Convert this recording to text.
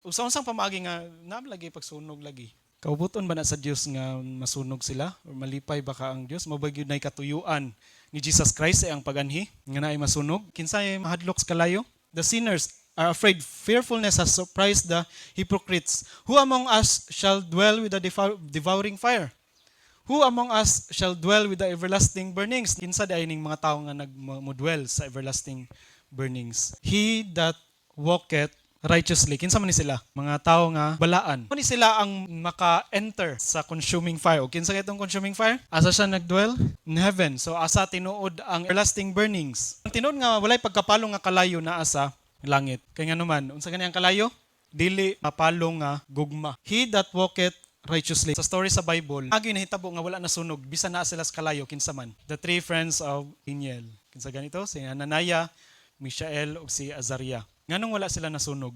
Usa-unsang pamaagi nga lagi pagsunog lagi. Kaubuton ba na sa Dios nga masunog sila or malipay ba ka ang Dios? Mao ba gyud nay katuyuan ni Jesus Christ ang paganhi nga naay masunog? Kinsay mahadlok sa kalayo? The sinners are afraid. Fearfulness has surprised the hypocrites. Who among us shall dwell with the devouring fire? Who among us shall dwell with the everlasting burnings? Kinsa di ay ning mga tawo nga nagmo-dwell sa everlasting burnings? He that walketh righteously. Kinsa man ni sila? Mga tao nga balaan. Ano ni sila ang maka-enter sa consuming fire? O kinsa itong consuming fire? Asa siya nagdwell? In heaven. So asa tinuod ang everlasting burnings. Ang tinuod nga walay pagkapalong nga kalayo na asa langit. Kay nga naman, unsa gani ang kalayo? Dili mapalong nga gugma. He that walketh righteously. Sa story sa Bible, agi nahitabo nga wala na sunog, bisan na sila sa kalayo kinsa man. The three friends of Daniel. Kinsa ganito? Si Ananiah, Mishael ug si Azariah. Nganong wala sila nasunog?